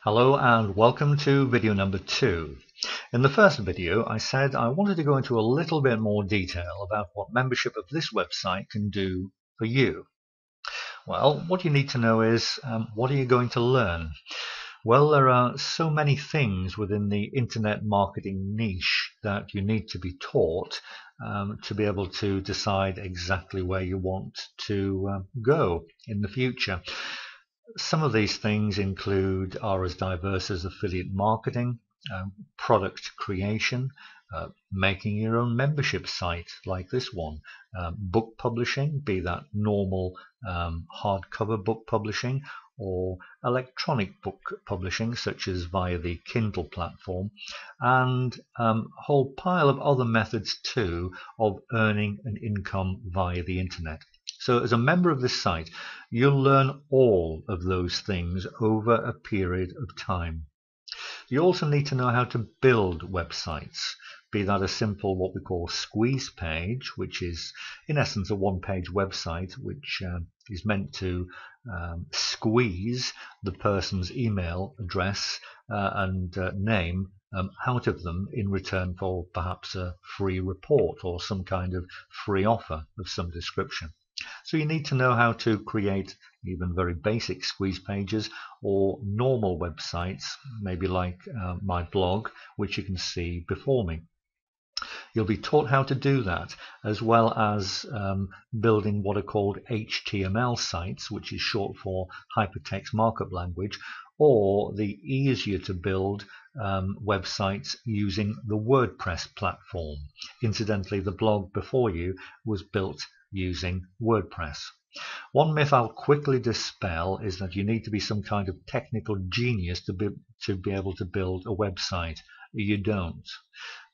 Hello and welcome to video number 2. In the first video I said I wanted to go into a little bit more detail about what membership of this website can do for you. Well, what you need to know is what are you going to learn? Well, there are so many things within the internet marketing niche that you need to be taught to be able to decide exactly where you want to go in the future. Some of these things are as diverse as affiliate marketing, product creation, making your own membership site like this one, book publishing, be that normal hardcover book publishing or electronic book publishing such as via the Kindle platform, and a whole pile of other methods too of earning an income via the internet. So as a member of this site, you'll learn all of those things over a period of time. You also need to know how to build websites, be that a simple what we call squeeze page, which is in essence a one-page website which is meant to squeeze the person's email address and name out of them in return for perhaps a free report or some kind of free offer of some description. So you need to know how to create even very basic squeeze pages or normal websites, maybe like my blog, which you can see before me. You'll be taught how to do that, as well as building what are called HTML sites, which is short for Hypertext Markup Language, or the easier to build websites using the WordPress platform. Incidentally, the blog before you was built using WordPress. One myth I'll quickly dispel is that you need to be some kind of technical genius to be able to build a website. You don't.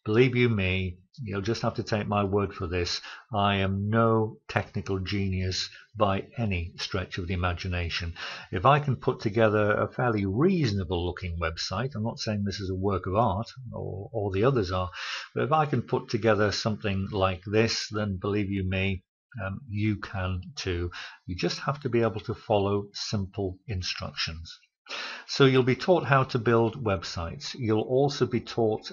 Believe you me, you'll just have to take my word for this. I am no technical genius by any stretch of the imagination. If I can put together a fairly reasonable looking website, I'm not saying this is a work of art, or all the others are, but if I can put together something like this, then believe you me, you can too. You just have to be able to follow simple instructions. So you'll be taught how to build websites. You'll also be taught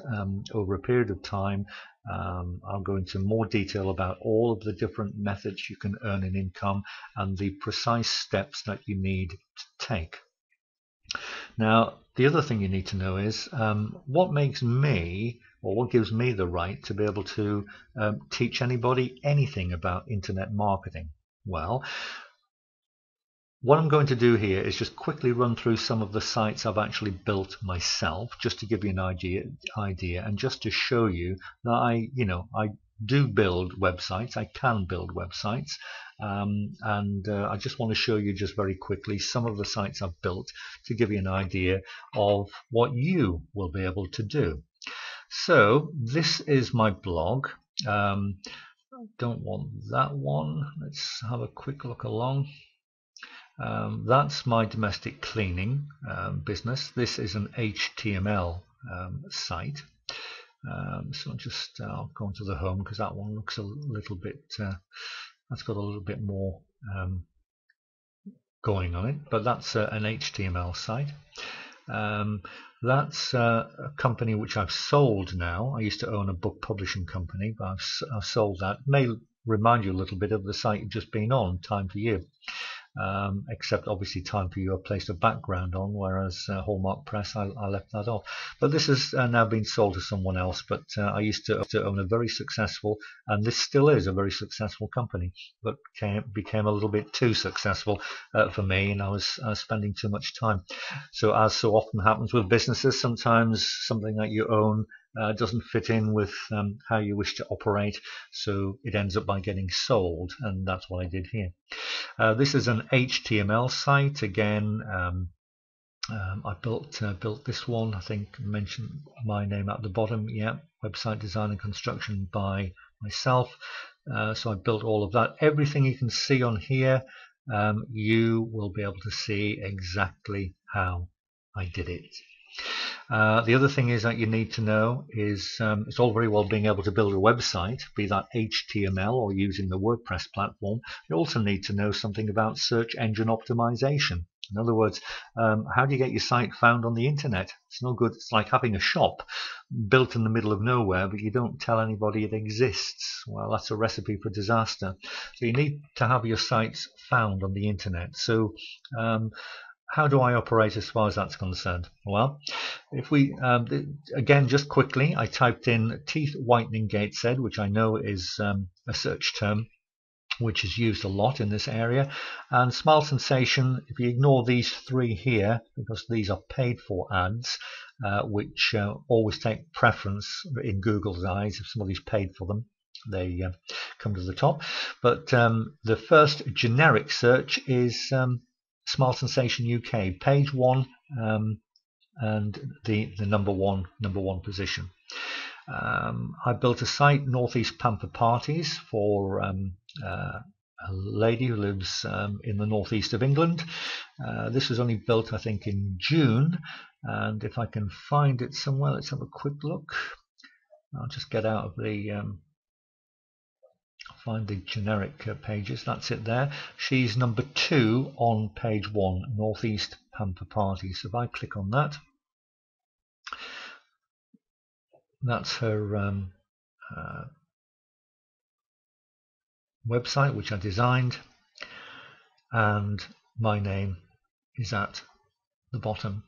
over a period of time, I'll go into more detail about all of the different methods you can earn an income and the precise steps that you need to take. Now, the other thing you need to know is what makes me, or what gives me the right to be able to teach anybody anything about internet marketing. Well, what I'm going to do here is just quickly run through some of the sites I've actually built myself, just to give you an idea and just to show you that I do build websites. I can build websites, and I just want to show you just very quickly some of the sites I've built to give you an idea of what you will be able to do. So this is my blog. I don't want that one. Let's have a quick look along. That's my domestic cleaning business. This is an HTML site. So I'll go into the home because that one looks a little bit, that's got a little bit more going on it, but that's an HTML site. That's a company which I've sold now. I used to own a book publishing company, but I've sold that. It may remind you a little bit of the site you've just been on, Time For You. Except obviously Time For You I placed a background on, whereas Hallmark Press I left that off. But this has now been sold to someone else. But I used to own a very successful, and this still is a very successful company, but became a little bit too successful for me, and I was spending too much time. So as so often happens with businesses, sometimes something that you own doesn't fit in with how you wish to operate, so it ends up by getting sold, and that's what I did here. This is an HTML site again. I built this one. I think I mentioned my name at the bottom. Yeah, website design and construction by myself. So I built all of that. Everything you can see on here, you will be able to see exactly how I did it. The other thing is that you need to know is it's all very well being able to build a website, be that HTML or using the WordPress platform. You also need to know something about search engine optimization. In other words, how do you get your site found on the internet? It's no good. It's like having a shop built in the middle of nowhere, but you don't tell anybody it exists. Well, that's a recipe for disaster. So you need to have your sites found on the internet. So how do I operate as far as that's concerned? Well, if we, again, just quickly, I typed in teeth whitening Gateshead, which I know is a search term which is used a lot in this area, and Smile Sensation. If you ignore these three here, because these are paid for ads, which always take preference in Google's eyes. If somebody's paid for them, they come to the top. But the first generic search is Smile Sensation UK, page 1, and the number one position. I built a site, Northeast Pamper Parties, for a lady who lives in the northeast of England. This was only built, I think, in June, and if I can find it somewhere, let's have a quick look. I'll just get out of the find the generic pages. That's it there. She's number 2 on page 1, Northeast Pamper Parties. So if I click on that, that's her website, which I designed, and my name is at the bottom.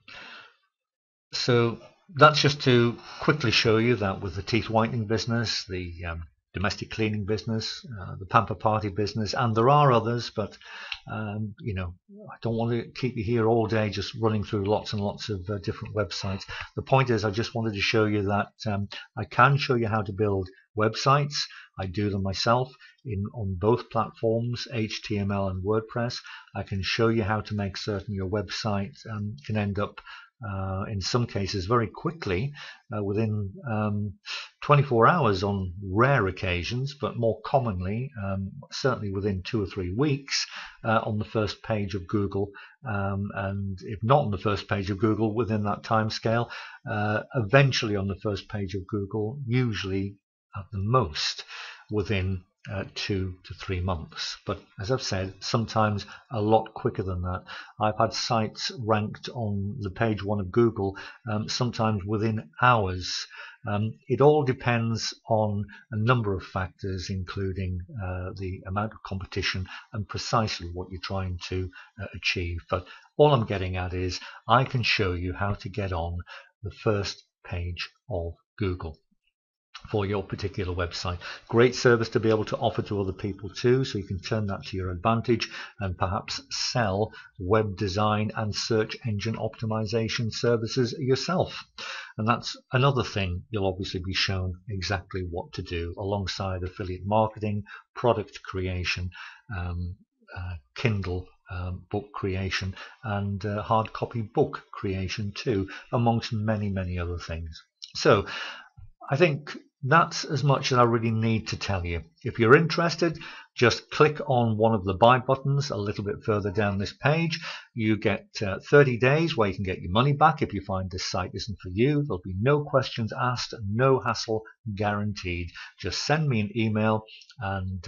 So that's just to quickly show you that with the teeth whitening business, the domestic cleaning business, the Pamper Party business, and there are others, but you know, I don't want to keep you here all day just running through lots and lots of different websites. The point is, I just wanted to show you that I can show you how to build websites. I do them myself on both platforms, HTML and WordPress. I can show you how to make certain your website can end up in some cases very quickly, within 24 hours on rare occasions, but more commonly certainly within 2 or 3 weeks on the first page of Google, and if not on the first page of Google within that time scale, eventually on the first page of Google, usually at the most within 2 to 3 months. But as I've said, sometimes a lot quicker than that. I've had sites ranked on the page 1 of Google sometimes within hours. It all depends on a number of factors, including the amount of competition and precisely what you're trying to achieve. But all I'm getting at is I can show you how to get on the first page of Google for your particular website. Great service to be able to offer to other people too, so you can turn that to your advantage and perhaps sell web design and search engine optimization services yourself. And that's another thing you'll obviously be shown exactly what to do alongside affiliate marketing, product creation, Kindle book creation, and hard copy book creation too, amongst many other things. So I think that's as much as I really need to tell you. If you're interested, just click on one of the buy buttons a little bit further down this page. You get 30 days where you can get your money back if you find this site isn't for you. There'll be no questions asked, no hassle guaranteed. Just send me an email and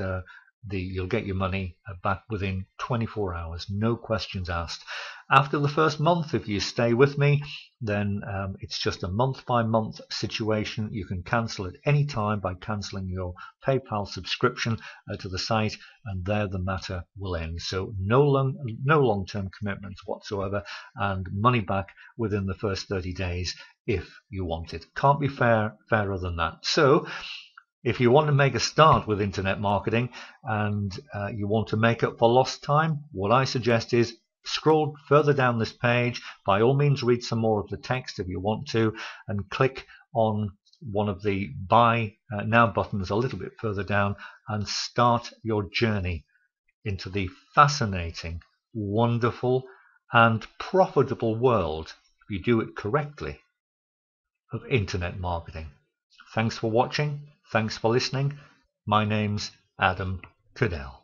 you'll get your money back within 24 hours, no questions asked. After the first month, if you stay with me, then it's just a month-by-month situation. You can cancel at any time by cancelling your PayPal subscription to the site, and there the matter will end. So no long-term commitments whatsoever, and money back within the first 30 days if you want it. Can't be fairer than that. So if you want to make a start with internet marketing and you want to make up for lost time, what I suggest is scroll further down this page. By all means, read some more of the text if you want to, and click on one of the buy now buttons a little bit further down and start your journey into the fascinating, wonderful and profitable world, if you do it correctly, of internet marketing. Thanks for watching. Thanks for listening. My name's Adam Cadell.